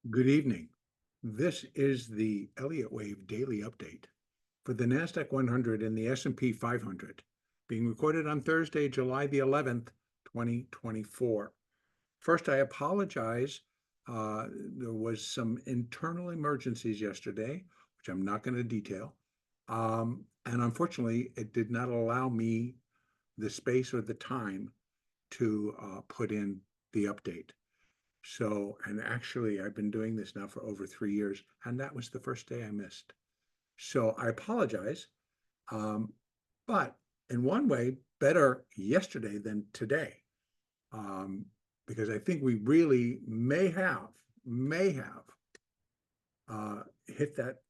Good evening. This is the Elliott Wave Daily Update for the NASDAQ 100 and the S&P 500, being recorded on Thursday, July the 11th, 2024. First, I apologize. There was some internal emergencies yesterday, which I'm not going to detail. And unfortunately, it did not allow me the space or the time to put in the update. So, and actually, I've been doing this now for over 3 years, and that was the first day I missed. So I apologize. But in one way, better yesterday than today, because I think we really may have hit that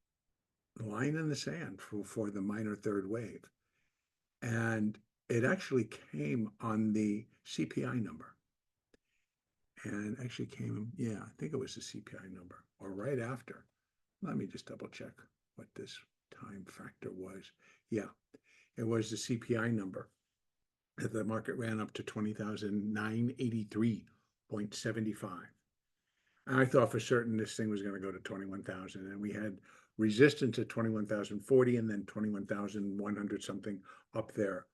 line in the sand for the minor third wave. And it actually came on the CPI number. And actually came, yeah, I think it was the CPI number or right after. Let me just double check what this time factor was. Yeah, it was the CPI number that the market ran up to 20,983.75. And I thought for certain this thing was going to go to 21,000, and we had resistance at 21,040 and then 21,100 something up there.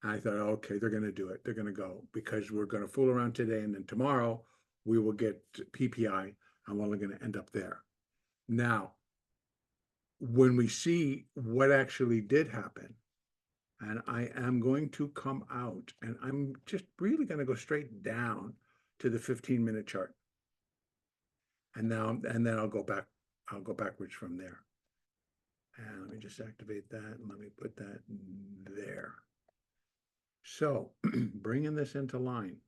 And I thought, okay, they're going to do it. They're going to go because we're going to fool around today. And then tomorrow we will get PPI and we're only going to end up there. Now, when we see what actually did happen, and I am going to come out and I'm just really going to go straight down to the 15-minute chart. And then I'll go backwards from there. And let me just activate that and let me put that there. So bringing this into line,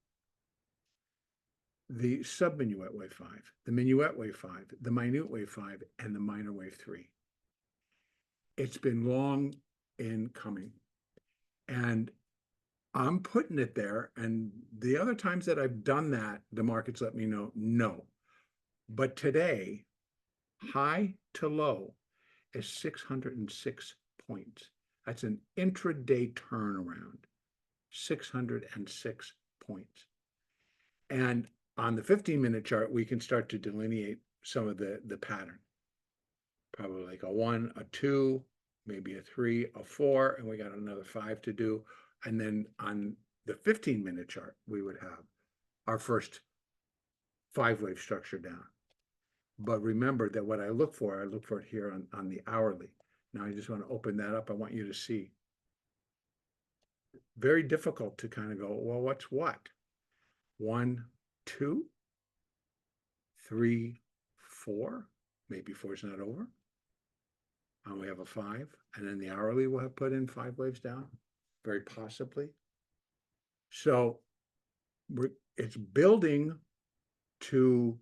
the sub-minuet wave 5, the minuet wave 5, the minute wave 5, and the minor wave 3. It's been long in coming. And I'm putting it there. And the other times that I've done that, the markets let me know, no. But today, high to low is 606 points. That's an intraday turnaround. 606 points. And on the 15-minute chart, we can start to delineate some of the pattern. Probably like a 1, a 2, maybe a 3, a 4, and we got another 5 to do. And then on the 15-minute chart, we would have our first 5-wave structure down. But remember that what I look for it here on the hourly. Now I just want to open that up. I want you to see. Very difficult to kind of go, well, what's what? 1, 2, 3, 4. Maybe 4 is not over. And we have a 5. And then the hourly will have put in 5 waves down, very possibly. So it's building to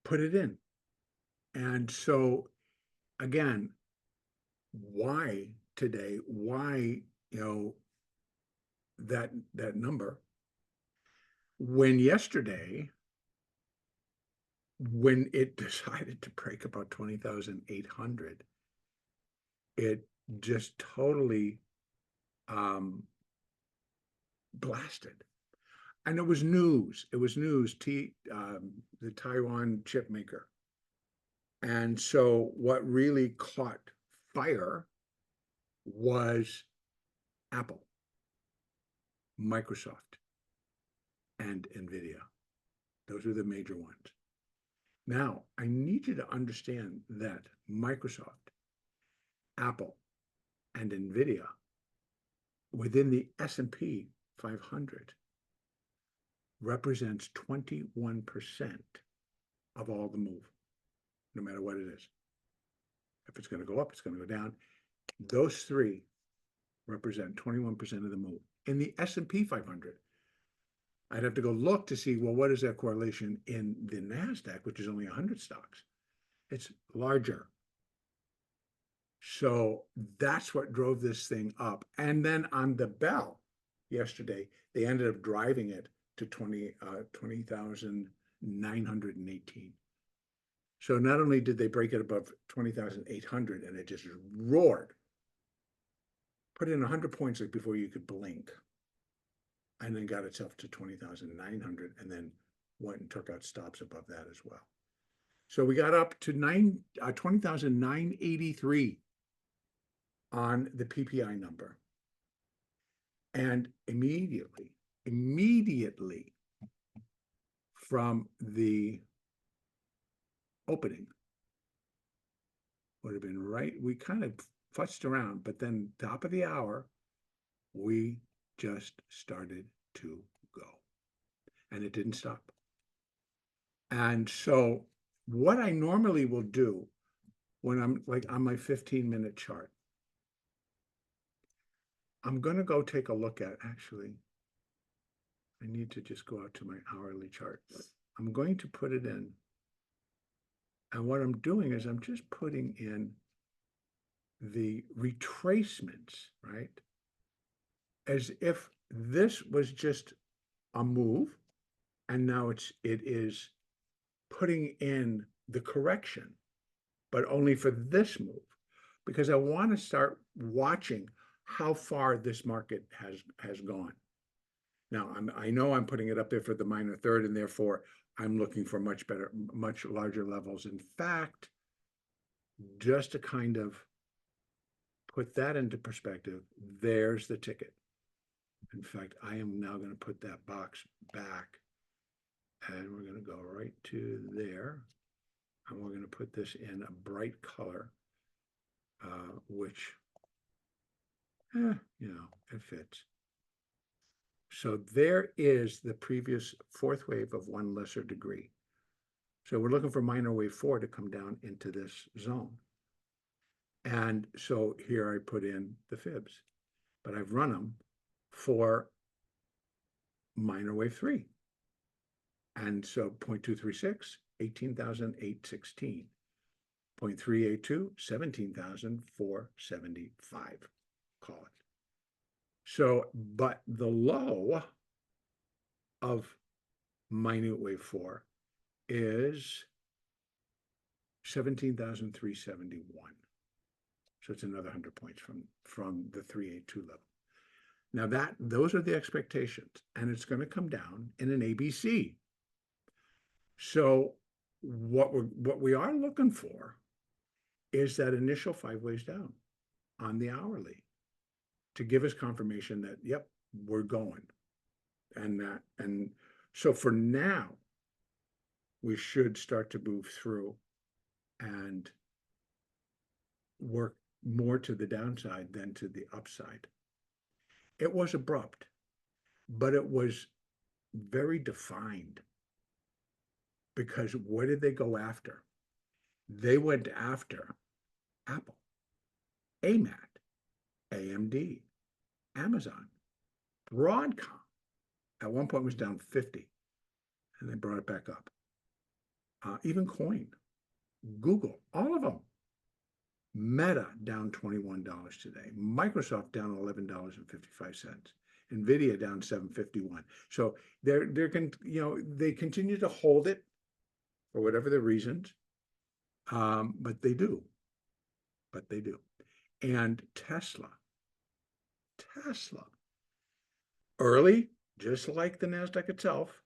put it in. And so, again, why today? Why, that number? When yesterday, when it decided to break about 20,800, it just totally blasted. And it was news. It was news, the Taiwan chip maker. And so what really caught fire was Apple, Microsoft, and NVIDIA. Those are the major ones. Now, I need you to understand that Microsoft, Apple, and NVIDIA within the S&P 500 represents 21% of all the move, no matter what it is. If it's going to go up, it's going to go down. Those three represent 21% of the move. In the S&P 500, I'd have to go look to see, well, what is that correlation in the NASDAQ, which is only 100 stocks? It's larger. So that's what drove this thing up. And then on the bell yesterday, they ended up driving it to 20,918. So not only did they break it above 20,800 and it just roared, put in 100 points like before you could blink, and then got itself to 20,900 and then went and took out stops above that as well. So we got up to 20,983 on the PPI number. And immediately from the opening, would have been right, we kind of futzed around, but then top of the hour, we just started to go. And it didn't stop. And so what I normally will do when I'm like on my 15-minute chart, I'm going to go take a look at, actually, I need to just go out to my hourly chart. I'm going to put it in. And what I'm doing is I'm just putting in the retracements, right? As if this was just a move, and now it is putting in the correction, but only for this move, because I want to start watching how far this market has gone. Now, I know I'm putting it up there for the minor third, and therefore I'm looking for much larger levels. In fact, just to kind of put that into perspective, there's the ticket. In fact, I am now going to put that box back, and we're going to go right to there, and we're going to put this in a bright color, which, it fits. So there is the previous fourth wave of one lesser degree. So we're looking for minor wave 4 to come down into this zone. And so here I put in the fibs, but I've run them for minor wave 3. And so 0.236, 18,816. 0.382, 17,475, call it. So, but the low of minute wave 4 is 17,371. So it's another 100 points from the 382 level. Now those are the expectations, and it's going to come down in an ABC. So what we are looking for is that initial 5 ways down on the hourly to give us confirmation that, yep, we're going. And so for now, we should start to move through and work more to the downside than to the upside. It was abrupt, but it was very defined, because what did they go after? They went after Apple, AMAT, AMD, Amazon, Broadcom. At one point was down 50, and they brought it back up. Even Coin, Google, all of them. Meta down $21 today. Microsoft down $11.55. Nvidia down $7.51. So they continue to hold it for whatever the reasons, but they do. And Tesla, early, just like the NASDAQ itself,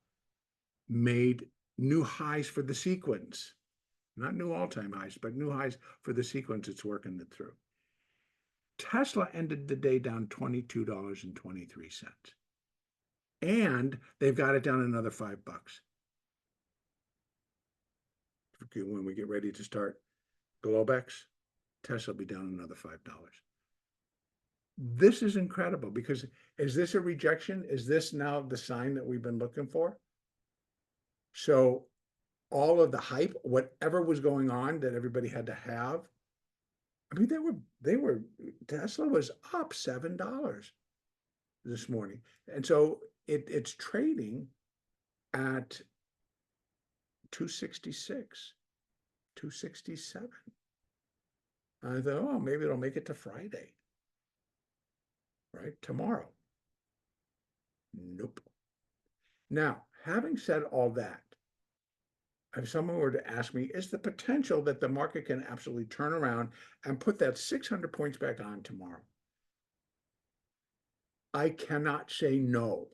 made new highs for the sequence. Not new all-time highs, but new highs for the sequence it's working it through. Tesla ended the day down $22.23. And they've got it down another $5. When we get ready to start Globex, Tesla will be down another $5. This is incredible, because is this a rejection? Is this now the sign that we've been looking for? So all of the hype, whatever was going on that everybody had to have, I mean, Tesla was up $7 this morning. And so it's trading at 266, 267. I thought, oh, maybe it'll make it to Friday, right? Tomorrow. Nope. Now, having said all that, if someone were to ask me, is the potential that the market can absolutely turn around and put that 600 points back on tomorrow? I cannot say no.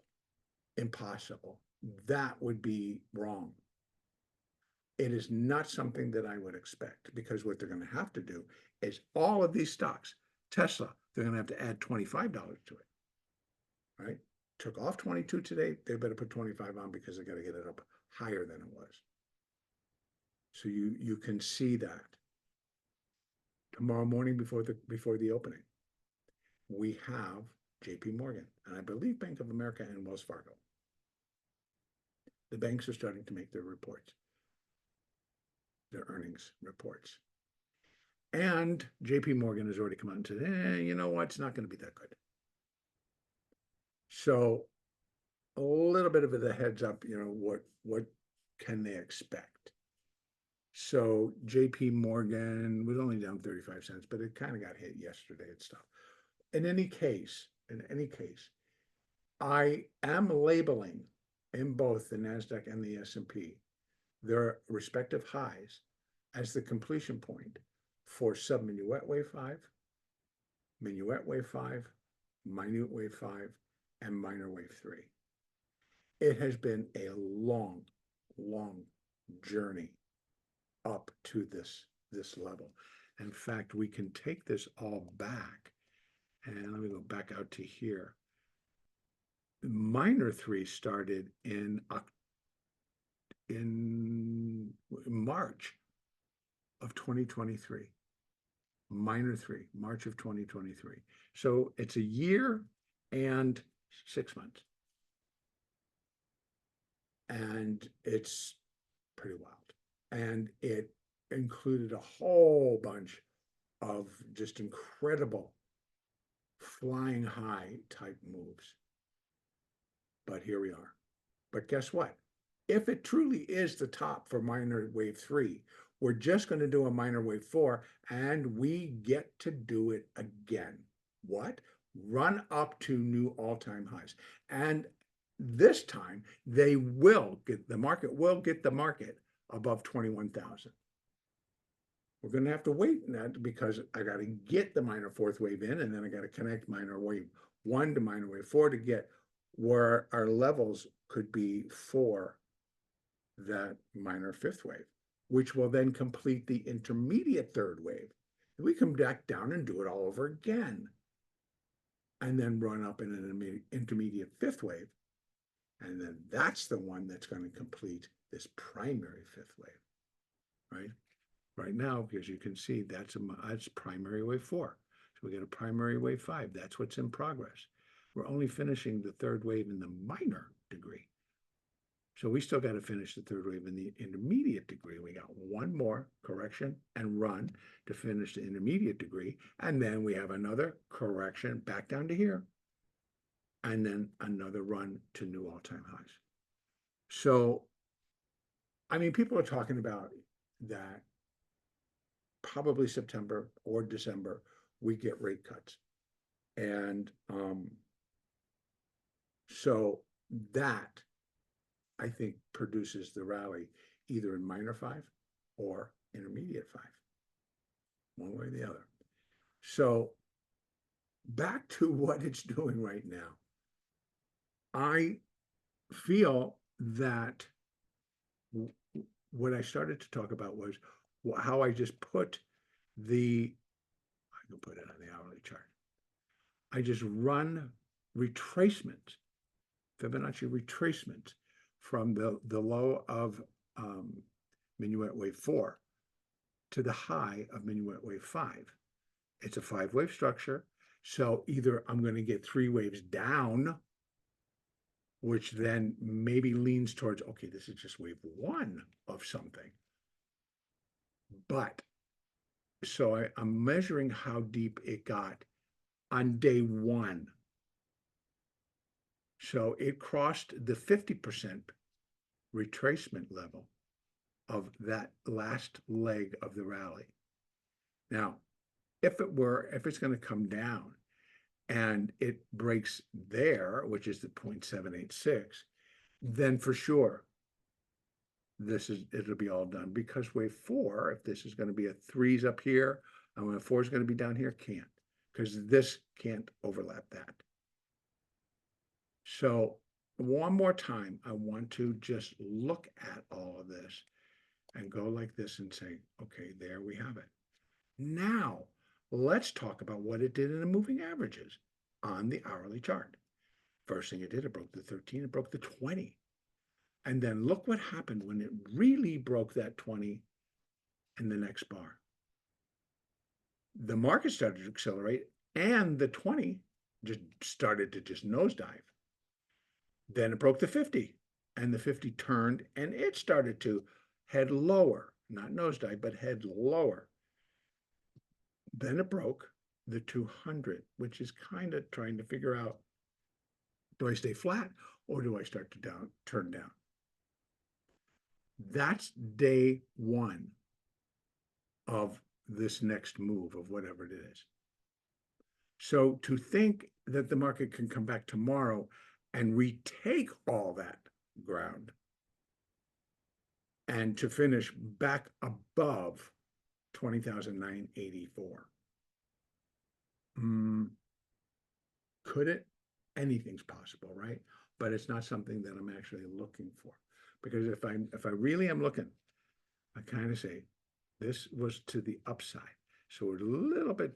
Impossible. that would be wrong. It is not something that I would expect, because what they're going to have to do is all of these stocks, Tesla, they're going to have to add $25 to it, right? Took off 22 today. They better put 25 on, because they got to get it up higher than it was. So you can see that tomorrow morning before the opening, we have JP Morgan, and I believe Bank of America and Wells Fargo. The banks are starting to make their reports, their earnings reports. And JP Morgan has already come out and said, you know what, it's not going to be that good. So a little bit of a heads up, what can they expect? So JP Morgan was only down 35 cents, but it kind of got hit yesterday and stuff. In any case, I am labeling in both the NASDAQ and the S&P their respective highs as the completion point for sub-minuet wave 5, minuet wave 5, minute wave 5, and minor wave 3. It has been a long, long journey up to this level. In fact, we can take this all back, and let me go back out to here. Minor 3 started in March of 2023. Minor 3, March of 2023. So it's a year and 6 months. And it's pretty wild. And it included a whole bunch of just incredible flying high type moves. But here we are. But guess what? If it truly is the top for minor wave 3, we're just going to do a minor wave 4, and we get to do it again. What? Run up to new all-time highs. And this time, the market will get the market above 21,000. We're going to have to wait on that, because I got to get the minor 4th wave in, and then I got to connect minor wave 1 to minor wave 4 to get where our levels could be for that minor 5th wave, which will then complete the intermediate 3rd wave. We come back down and do it all over again, and then run up in an intermediate 5th wave. And then that's the one that's going to complete this primary 5th wave, right? Right now, as you can see, that's primary wave 4. So we got a primary wave 5. That's what's in progress. We're only finishing the 3rd wave in the minor degree. So we still got to finish the 3rd wave in the intermediate degree. We got one more correction and run to finish the intermediate degree. And then we have another correction back down to here. And then another run to new all-time highs. So, I mean, people are talking about that probably September or December, we get rate cuts. And so that, I think, produces the rally either in minor 5 or intermediate 5, one way or the other. So back to what it's doing right now. I feel that what I started to talk about was how I just put I can put it on the hourly chart. I just run retracement, Fibonacci retracement from the low of minuet wave 4 to the high of minuet wave 5. It's a 5-wave structure. So either I'm going to get 3 waves down, which then maybe leans towards, okay, this is just wave 1 of something. But so I'm measuring how deep it got on day 1. So it crossed the 50% retracement level of that last leg of the rally. Now, if it's going to come down and it breaks there, which is the 0.786, then for sure it'll be all done, because wave 4, if this is going to be a 3's up here and wave 4 is going to be down here, can't, because this can't overlap that. So one more time, I want to just look at all of this and go like this and say, okay, there we have it. Now, let's talk about what it did in the moving averages on the hourly chart. First thing it did, it broke the 13, it broke the 20. And then look what happened when it really broke that 20 in the next bar. The market started to accelerate and the 20 just started to just nosedive. Then it broke the 50 and the 50 turned and it started to head lower, not nosedive, but head lower. Then it broke the 200, which is kind of trying to figure out, do I stay flat or do I start to turn down? That's day one of this next move of whatever it is. So to think that the market can come back tomorrow and retake all that ground and to finish back above 20,984. Could it? Anything's possible, right? But it's not something that I'm actually looking for. Because if I really am looking, I kind of say this was to the upside. So we're a little bit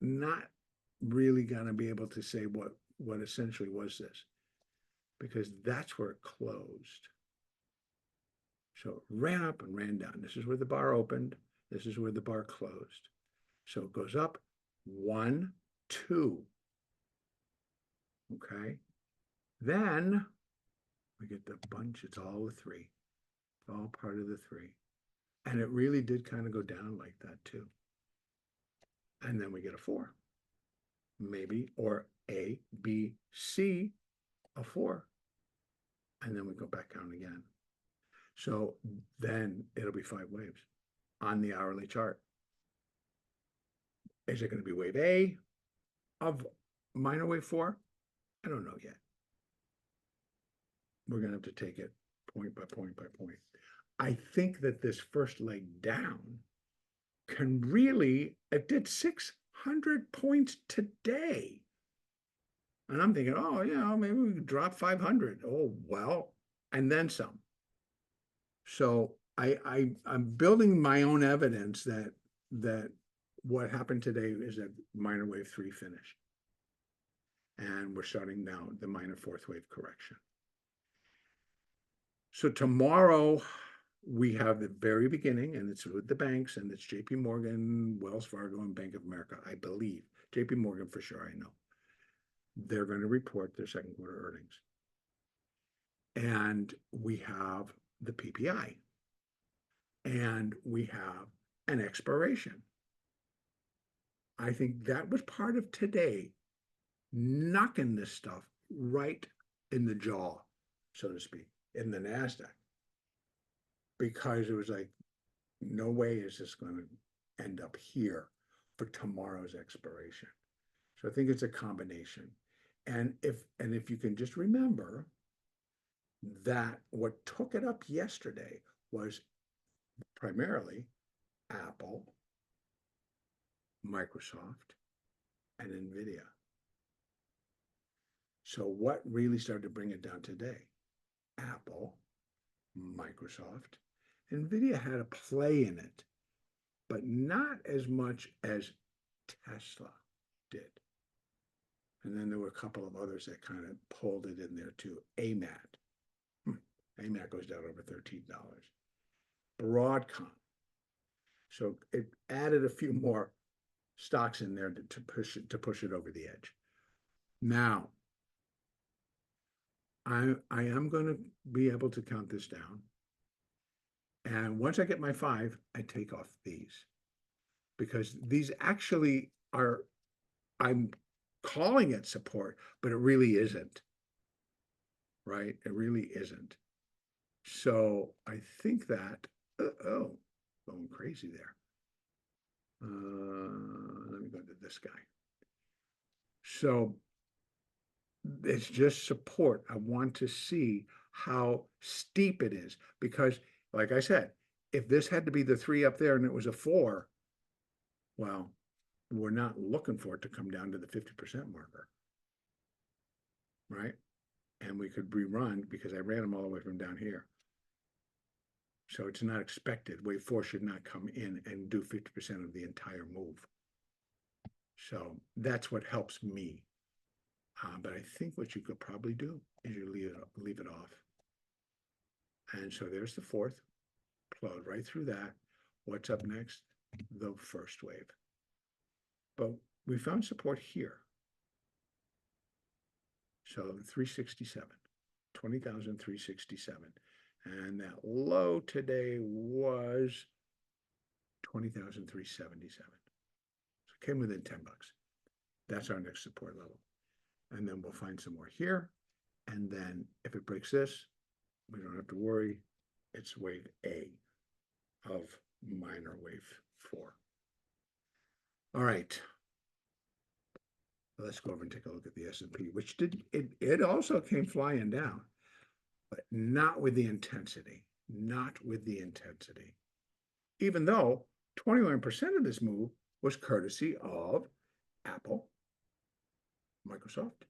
not really gonna be able to say what essentially was this, because that's where it closed. So it ran up and ran down. This is where the bar opened. This is where the bar closed. So it goes up 1, 2. Okay. Then we get the bunch. It's all the 3. It's all part of the 3. And it really did kind of go down like that too. And then we get a 4. Maybe, or A, B, C, a 4. And then we go back down again. So then it'll be 5 waves on the hourly chart. Is it going to be wave A of minor wave 4? I don't know yet. We're going to have to take it point by point by point. I think that this first leg down can really, it did 600 points today. And I'm thinking, oh, maybe we could drop 500. Oh, well, and then some. So I'm building my own evidence that what happened today is a minor wave 3 finish. And we're starting now the minor 4th wave correction. So tomorrow we have the very beginning, and it's with the banks, and it's JP Morgan, Wells Fargo, and Bank of America, I believe. JP Morgan for sure, I know. They're going to report their second quarter earnings. And we have the PPI. And we have an expiration. I think that was part of today, knocking this stuff right in the jaw, so to speak, in the NASDAQ. Because it was like, no way is this going to end up here for tomorrow's expiration. So I think it's a combination. And if you can just remember that what took it up yesterday was primarily Apple, Microsoft, and NVIDIA. So what really started to bring it down today? Apple, Microsoft, NVIDIA had a play in it, but not as much as Tesla did. And then there were a couple of others that kind of pulled it in there too. AMAT. AMAT goes down over $13. Broadcom. So it added a few more stocks in there to push it over the edge. Now, I am going to be able to count this down. And once I get my 5, I take off these. Because these actually are, I'm calling it support, but it really isn't. Right? It really isn't. So I think that, going crazy there. Let me go to this guy. So it's just support. I want to see how steep it is, because like I said, if this had to be the 3 up there and it was a 4, well, we're not looking for it to come down to the 50% marker, right? and we could rerun because I ran them all the way from down here. So it's not expected. Wave 4 should not come in and do 50% of the entire move. So that's what helps me. But I think what you could probably do is you leave it off. And so there's the fourth, plowed right through that. What's up next? The first wave. But we found support here. So 367, 20,367. And that low today was 20,377. So it came within 10 bucks. That's our next support level. And then we'll find some more here. And then if it breaks this, we don't have to worry. It's wave A of minor wave 4. All right. Let's go over and take a look at the S&P, which it also came flying down, but not with the intensity, even though 21% of this move was courtesy of Apple, Microsoft,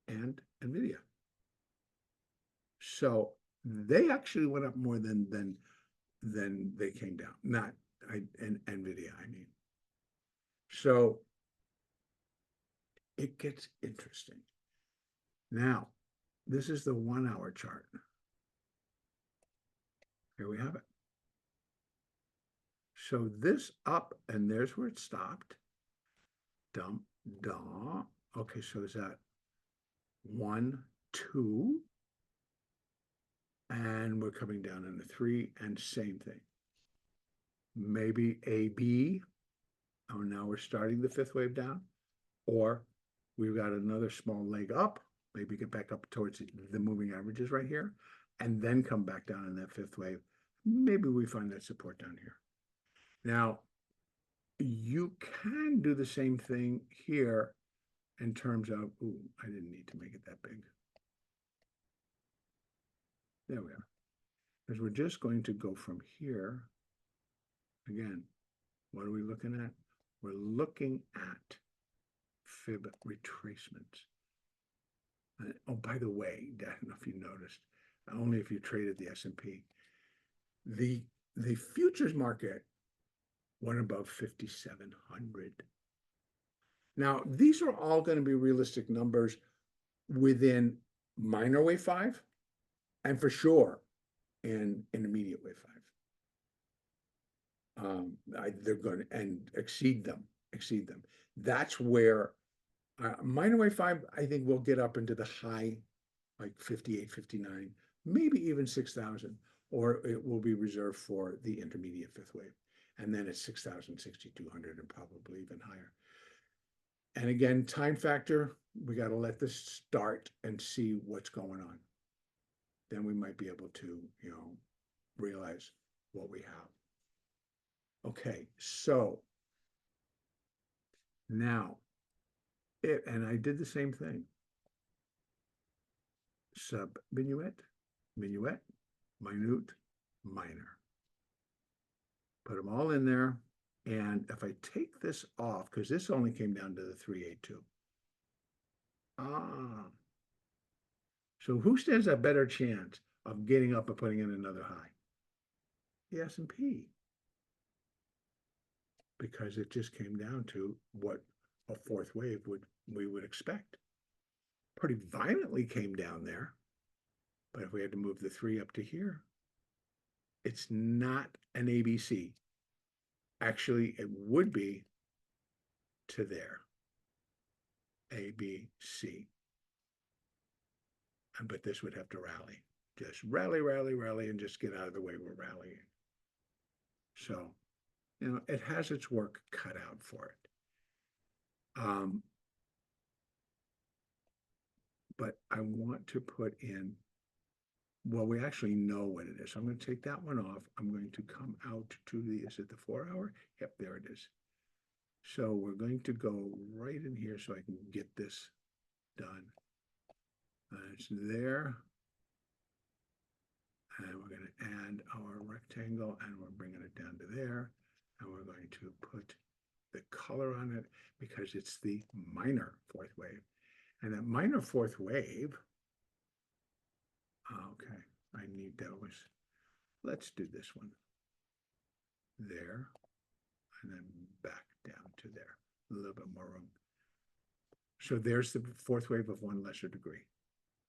and NVIDIA. So they actually went up more than they came down, NVIDIA, I mean. So it gets interesting. Now, this is the 1 hour chart. Here we have it. So this up, and there's where it stopped. Dump, dump. Okay, so is that 1, 2? And we're coming down into 3, and same thing. Maybe AB. Oh, now we're starting the 5th wave down. Or we've got another small leg up. Maybe get back up towards the moving averages right here, and then come back down in that 5th wave. Maybe we find that support down here. Now, you can do the same thing here in terms of, ooh, I didn't need to make it that big. There we are. Because we're just going to go from here. Again, what are we looking at? We're looking at fib retracements. Oh, by the way, I don't know if you noticed, only if you traded the S&P, the futures market went above 5,700. Now, these are all going to be realistic numbers within minor wave 5, and for sure in intermediate wave 5. They're going to and exceed them. That's where minor wave 5, I think, will get up into the high, like 58, 59, maybe even 6,000, or it will be reserved for the intermediate 5th wave. And then it's 6,000, 6,200, and probably even higher. And again, time factor, we got to let this start and see what's going on. Then we might be able to, realize what we have. Okay, so now, and I did the same thing. Sub minuet, minute, minor. Put them all in there. And if I take this off, because this only came down to the 382. So who stands a better chance of getting up and putting in another high? The S&P. Because it just came down to what a 4th wave we would expect. Pretty violently came down there. But if we had to move the 3 up to here, it's not an ABC. Actually, it would be to there. A, B, C. But this would have to rally. Just rally, and just get out of the way we're rallying. So, it has its work cut out for it. But I want to put in, well, we actually know what it is. So I'm going to take that one off. I'm going to come out to is it the 4 hour? Yep, there it is. So we're going to go right in here so I can get this done. It's there. And we're going to add our rectangle, and we're bringing it down to there. And we're going to put the color on it because it's the minor 4th wave. And that minor 4th wave Okay, I need those. Let's do this one. There, and then back down to there. A little bit more room. So there's the fourth wave of one lesser degree,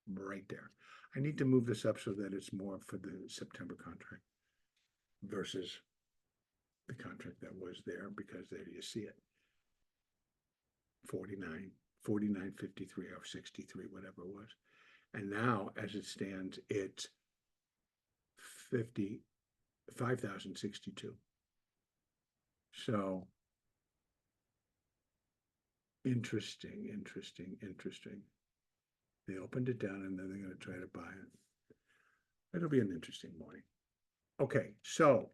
right there. I need to move this up so that it's more for the September contract versus the contract that was there, because there you see it. 49, 49.53 or 63, whatever it was. And now, as it stands, it's 5,062. So interesting. They opened it down and then they're going to try to buy it. It'll be an interesting morning. Okay, so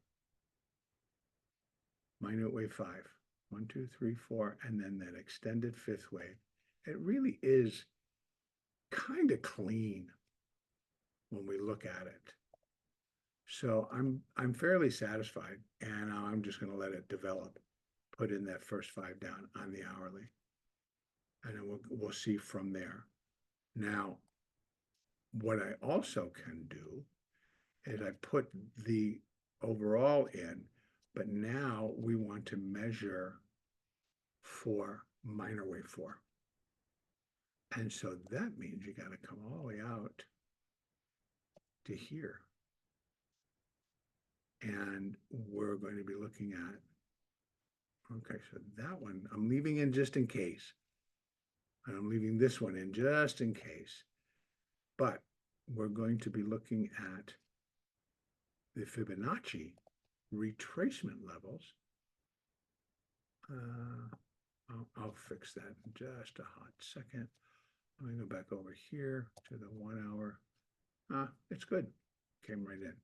minute wave 5, 1, 2, 3, 4, and then that extended fifth wave. It really is kind of clean when we look at it. So I'm fairly satisfied, and I'm just going to let it develop. Put in that first 5 down on the hourly, and then we'll see from there. Now, what I also can do is I put the overall in, but now we want to measure for minor wave 4. And so that means you got to come all the way out to here. And we're going to be looking at, okay, so that one I'm leaving in just in case. And I'm leaving this one in just in case. But we're going to be looking at the Fibonacci retracement levels. I'll fix that in just a hot second. Let me go back over here to the 1 hour. It's good. Came right in.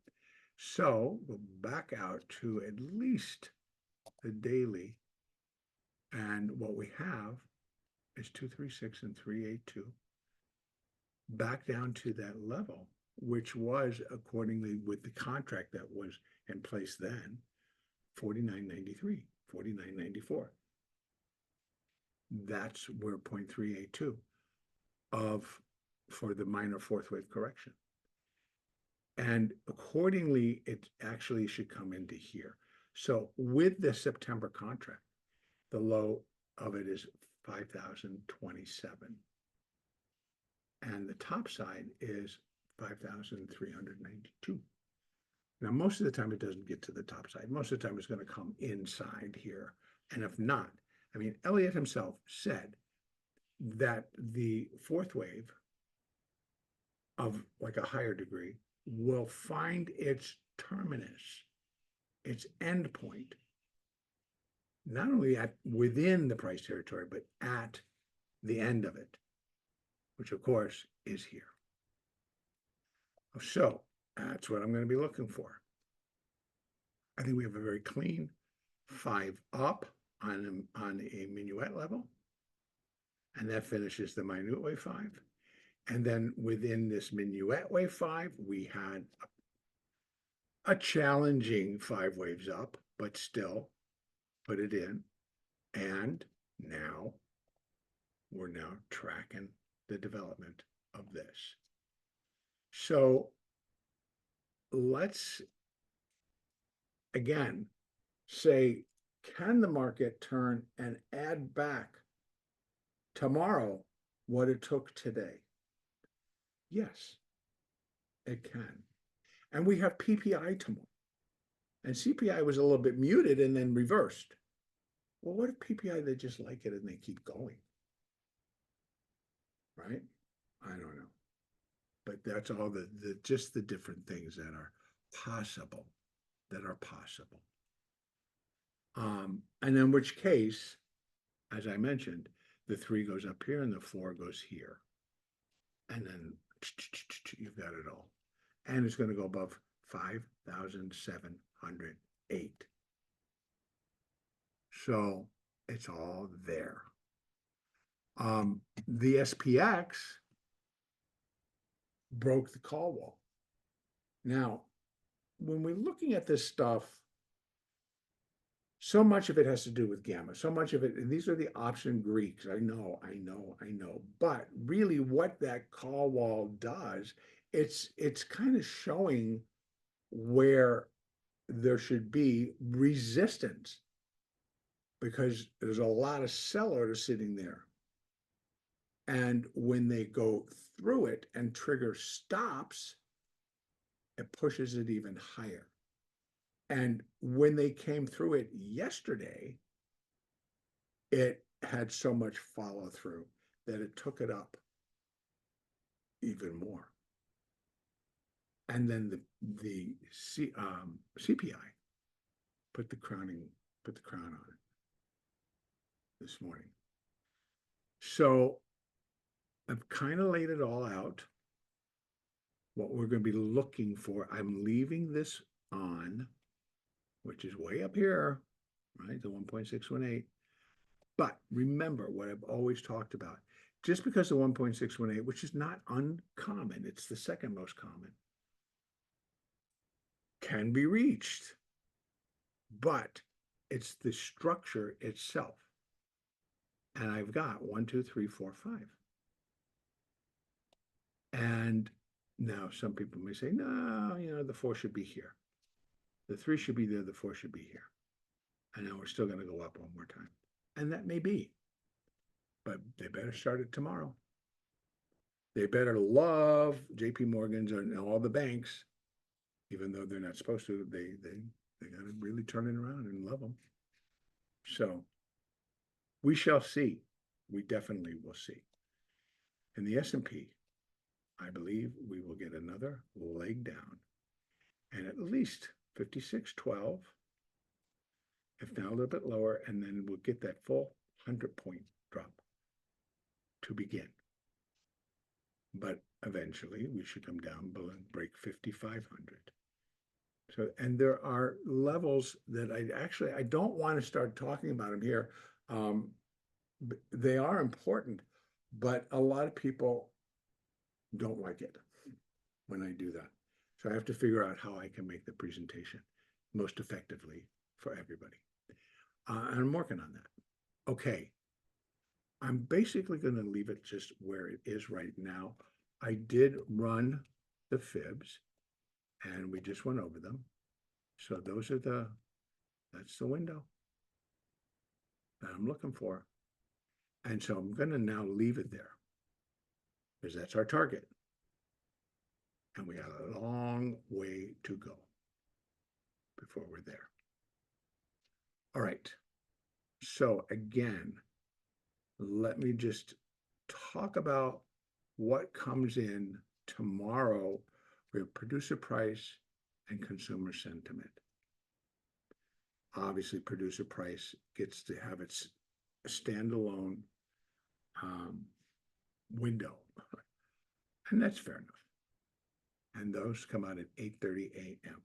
So we'll back out to at least the daily. And what we have is 236 and 382. Back down to that level, which was accordingly with the contract that was in place then, 49.93, 49.94. That's where 0.382 for the minor fourth wave correction. And accordingly, it actually should come into here. So with the September contract, the low of it is 5,027. And the top side is 5,392. Now, most of the time it doesn't get to the top side. Most of the time it's going to come inside here. And if not, I mean, Elliott himself said that the fourth wave of like a higher degree will find its terminus, its end point, not only within the price territory, but at the end of it, which of course is here. So that's what I'm going to be looking for. I think we have a very clean 5 up on a minuet level, and that finishes the minute wave 5. And then within this minuet wave 5, we had a challenging 5 waves up, but still put it in. And now we're now tracking the development of this. So let's again say, can the market turn and add back tomorrow what it took today? Yes, it can. And we have PPI tomorrow. And CPI was a little bit muted and then reversed. Well, what if PPI, they just like it and they keep going? Right? I don't know. But that's all just the different things that are possible, and in which case, as I mentioned, the 3 goes up here and the 4 goes here. And then you've got it all. And it's going to go above 5,708. So it's all there. The SPX broke the call wall. Now, when we're looking at this stuff, so much of it has to do with gamma. So much of it, and these are the option Greeks. I know. But really what that call wall does it's kind of showing where there should be resistance because there's a lot of sellers sitting there. And when they go through it and trigger stops, it pushes it even higher. And when they came through it yesterday, it had so much follow through that it took it up even more. And then the CPI put the crown on it this morning. So I've kind of laid it all out. What we're going to be looking for, I'm leaving this on, which is way up here, right? The 1.618. But remember what I've always talked about. Just because the 1.618, which is not uncommon, it's the second most common, can be reached, but it's the structure itself. And I've got 1, 2, 3, 4, 5. And now some people may say, no, the 4 should be here. The 3 should be there, the 4 should be here. And now we're still going to go up one more time. And that may be. But they better start it tomorrow. They better love JP Morgan's and all the banks, even though they're not supposed to. They got to really turn it around and love them. So we shall see. We definitely will see. In the S&P, I believe we will get another leg down and at least 56.12, if not a little bit lower, and then we'll get that full 100-point drop to begin. But eventually we should come down below and break 5,500. So, and there are levels that I don't want to start talking about them here. They are important, but a lot of people don't like it when I do that. So I have to figure out how I can make the presentation most effectively for everybody. And I'm working on that. Okay. I'm basically going to leave it just where it is right now. I did run the fibs and we just went over them. So those are that's the window that I'm looking for. And so I'm going to now leave it there because that's our target. And we got a long way to go before we're there. All right. So again, let me just talk about what comes in tomorrow with producer price and consumer sentiment. Obviously, producer price gets to have its standalone window, and that's fair enough. And those come out at 8:30 a.m.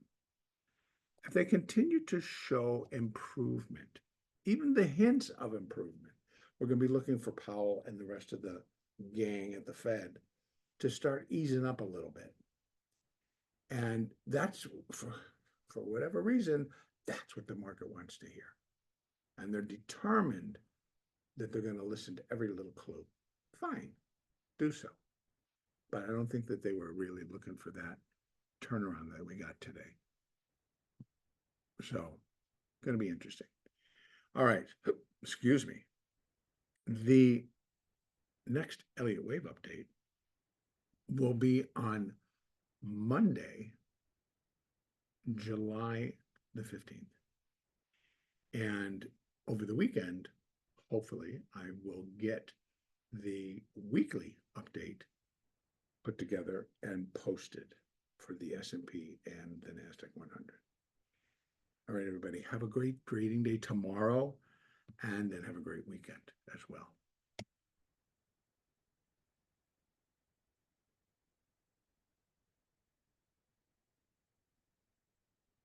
If they continue to show improvement, even the hints of improvement, we're going to be looking for Powell and the rest of the gang at the Fed to start easing up a little bit. And that's, for whatever reason, that's what the market wants to hear. And they're determined that they're going to listen to every little clue. Fine, do so. But I don't think that they were really looking for that turnaround that we got today. So, going to be interesting. All right, excuse me. The next Elliott wave update will be on Monday, July the 15th. And over the weekend, hopefully, I will get the weekly update put together and posted for the S&P and the NASDAQ 100. All right, everybody, have a great trading day tomorrow, and then have a great weekend as well.